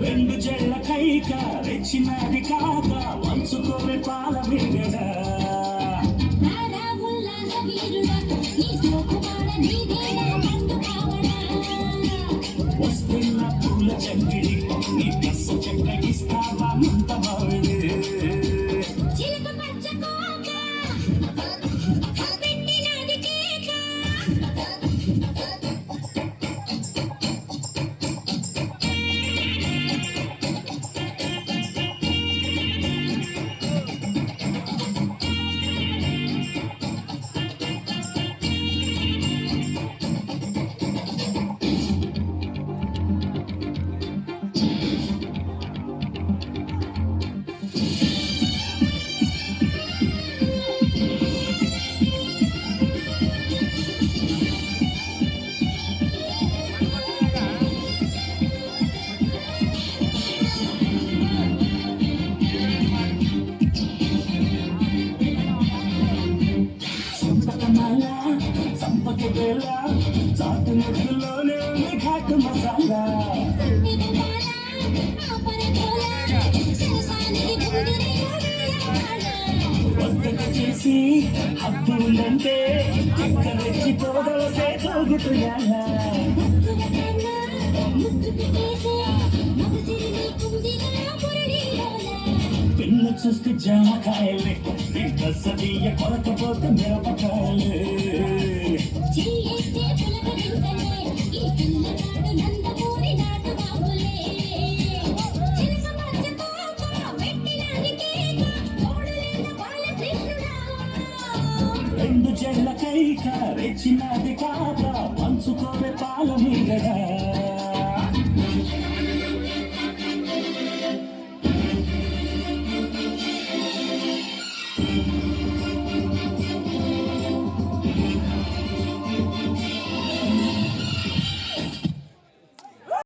రెండు చెళ్ళ కైక రెచ్చినది కాక వంచుకోవే పాల విగడ వస్తున్న పూల చక్కిడి నీ కస్స చెక్కగిస్తావా ముంత బావిడే చాటు ముద్దులోనే ఉంది ఘాటు మసాలా వద్దకు చేసి హద్దు ఉందంటే ఎక్కడెచ్చి పోదలసే తోగుతున్నాయా పిల్ల చూస్తే జామకాయలే సదీయ కొరకపోతే మిరపకాయలే రెండు చెళ్ళ కైక రెచ్చినది కాక పంచుకోవే